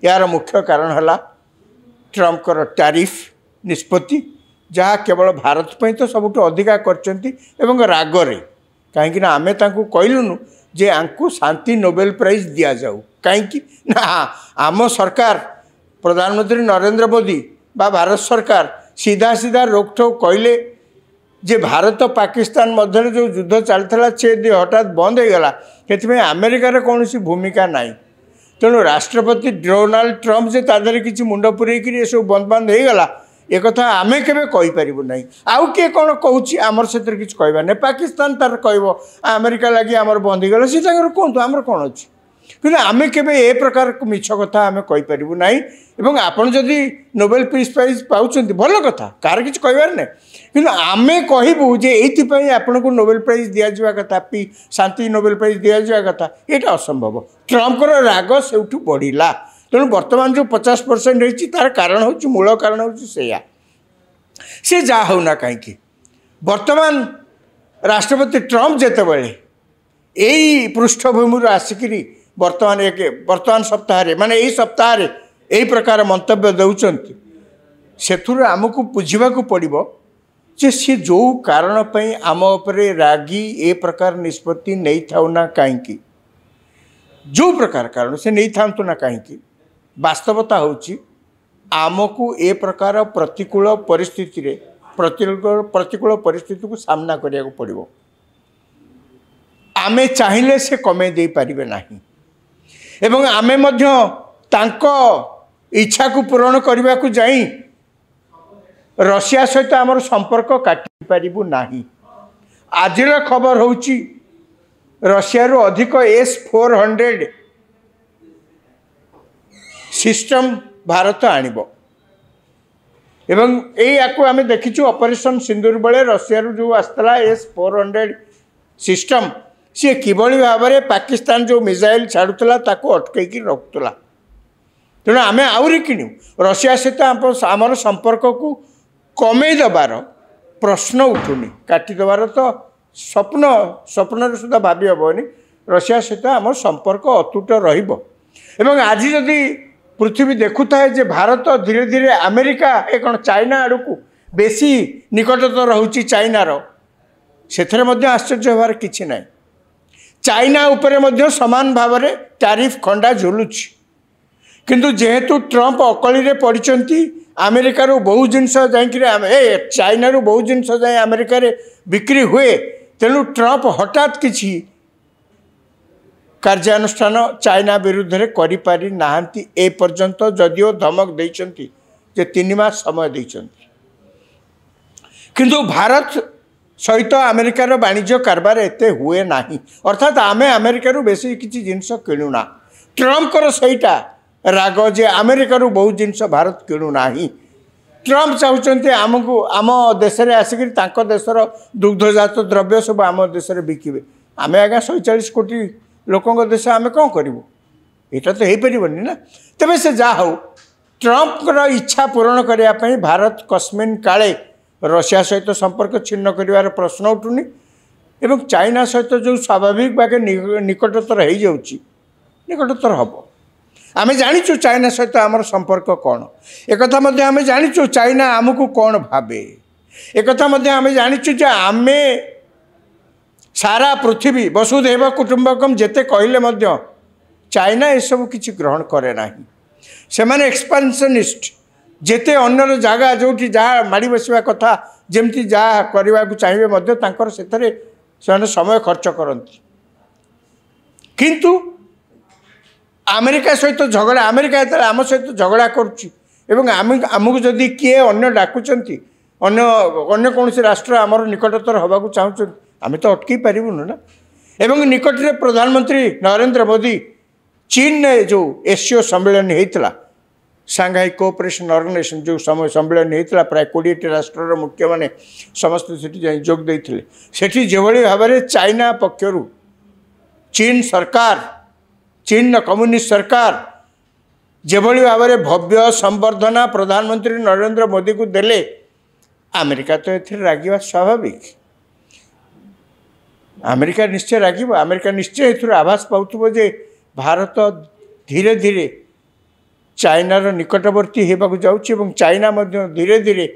यार मुख्य कारण है ट्रम्पकर टैरिफ निष्पत्ति जहाँ केवल भारत पर तो सबुठ अधिका कर रागरे कहीं आमे कहलुनु जे आंकु शांति नोबेल प्राइज दिया जाऊ कहीं ना आम सरकार प्रधानमंत्री नरेंद्र मोदी बा भारत सरकार सीधा सीधा रोकठोक कहले जे भारत पाकिस्तान मध्य जो युद्ध चलता से हठात बंद हो गला से अमेरिकार कौन भूमिका नाई तेणु राष्ट्रपति डोनाल्ड ट्रम्प जे तादर किसी मुंड पुरेक सब बंद बंद हो गला एक कथा आमे केबे कहि परिबु नहीं आउ के कोन कहूची आमर से किछ कहबा नहीं पाकिस्तान तार कहबो अमेरिका लगी आमर बंद हो गला सीता कहतु आमर कौन अच्छी कि आमे केबे ए प्रकार मिछ कथा आमे कहि परिबु नहीं एवं आपण जदि नोबेल पीस प्राइज पाउछंती भल कथा कार किछ कहबार नहीं कि आमे कहबू जे एइथिपई आपण को नोबेल प्राइज दिया जावा कथा पी शांति नोबेल प्राइज दिया जावा कथा एटा असंभव ट्रम्पर राग सेउठु बढ़िला तेणु बर्तमान जो 50% रही तार कारण हूँ मूल कारण हूँ से जा होना कहीं बर्तमान राष्ट्रपति ट्रम्प जितेबले यही पृष्ठभूमि आसिकी बर्तमान सप्ताह माने यही सप्ताह यही प्रकार मंतव्य दौरान से आमको बुझा पड़ो जे सी जो कारण आम उपरे रागी ए प्रकार निष्पत्ति नहीं था ना कहीं जो प्रकार कारण से नहीं था ना कहीं वास्तवता होची आमको ए प्रकार प्रतिकूल परिस्थिति रे प्रतिकूल परिस्थिति को सामना करिया को पड़िबो आमे चाहिले से कमे दे पारिबे नाही एवं आमे मध्य तांको इच्छा को पूरण करबा को जाई रशिया सहित आमर संपर्क काटि पारिबु नाही आजिर खबर होची रशिया रो अधिक S-400 सिस्टम भारत आणिबो एवं यही आम देखीचु ऑपरेशन सिंदूर बेले रशिया जो आसला S-400 सिस्टम सी किभली भाव में पाकिस्तान जो मिसाइल छाड़ूला ताको अटकई रखुला तेणु आम आहरी किणु रशिया सहित आमर संपर्क को कमे दबार प्रश्न उठुनी काटिदेवार तो स्वप्न सुधा भावी हेनी रशिया सहित आम संपर्क अतुट रहिबो एवं आज जदि पृथ्वी देखुता है जे भारत धीरे धीरे अमेरिका ए कौन चाइना आड़ को बेसी निकटतर रोचे चाइनार से आश्चर्य होवार किछि ना चाइना उपरे मध्य समान भाव में टैरिफ खंडा झुलुची किंतु जेहेतु ट्रम्प अकली पड़ती अमेरिकार बहु जिनस जाए चाइना बहु जिनस जाए अमेरिका बिक्री हुए तेणु ट्रम्प हठात किछि कार्यानुष्ठान चाइना विरुद्ध में करि नाहंती ए पर्यंत जदिओ धमक देइचंती जे 3 मास समय देइचंती किंतु भारत सहित अमेरिकार वाणिज्य कारबार एते हुए नाही अर्थात आमे अमेरिकार बेसी किछि जिनस किणुना ट्रम्प कर सहीटा राग जे अमेरिकार बहु जिनस भारत किणु नाही ट्रम्प चाहते आमको आम देश में आसिक देशर दुग्धजात द्रव्य सब आम देश में बिकिबे आमे आज्ञा 140 कोटी लोकों देश आम कौन करूँ यहाँ तो हो पारनि ना तेज से जा हो ट्रम्पर इच्छा पूरण करने भारत कस्मिन काले रशिया सहित संपर्क छिन्न कर प्रश्न उठुनी एवं चाइना सहित जो स्वाभाविक भागे निकटतर हो जाऊँगी निकटतर हम आम जाचु चाइना सहित आमर संपर्क कौन एक आम जाचु चाइना आमको कौन भावे एक आम जाचु आमे सारा पृथ्वी वसुधैव कुटुंबकम जेते कहले मध्य चाइना ये सब किसी ग्रहण करे ना से माने एक्सपांशनिस्ट जेते अन्य जगह जो जहाँ माड़ी बसवा कथा जमती जहाँ करने को चाहिए मध्य तांकर सेथरे से समय खर्च करती किंतु अमेरिका सहित झगड़ा अमेरिका जो आम सहित झगड़ा करमको जदि किए अन्य डाकुचंती अन्य कौन राष्ट्र आमर निकटतर हवा चाहूँ आम तो अटकई पारूँ ना एवं निकट में प्रधानमंत्री नरेंद्र मोदी चीन ने जो एससीओ सम्मेलन होता सांघाई कोऑपरेशन ऑर्गेनाइजेशन जो समय सम्मेलन होता प्राय 20 राष्ट्र मुख्य मैंने समस्त से जोग देते सेठी जेभली भाव में चाइना पक्षर चीन सरकार चीन कम्युनिस्ट सरकार जेभली भाव में भव्य संबर्धना प्रधानमंत्री नरेंद्र मोदी को देले अमेरिका तो ये रागिबा स्वाभाविक अमेरिका निश्चय रागिब अमेरिका निश्चय ए आभास पाउथबो जे भारत धीरे धीरे चाइनार निकटवर्ती होगा जाऊँगी और चाइना धीरे धीरे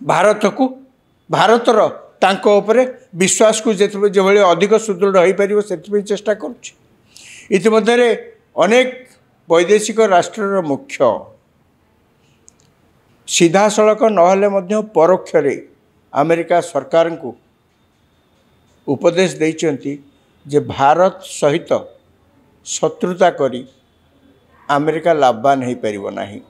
भारतर तांको उपरे विश्वास को जो अधिक सुदृढ़ हो पार से चेष्टा करुँचे अनेक वैदेशिक राष्ट्र मुख्य सीधा सड़क नहले परोक्ष अमेरिका सरकार को उपदेश देइचंती जे भारत सहित शत्रुता करी अमेरिका लाभवान हो पारिबो नाही।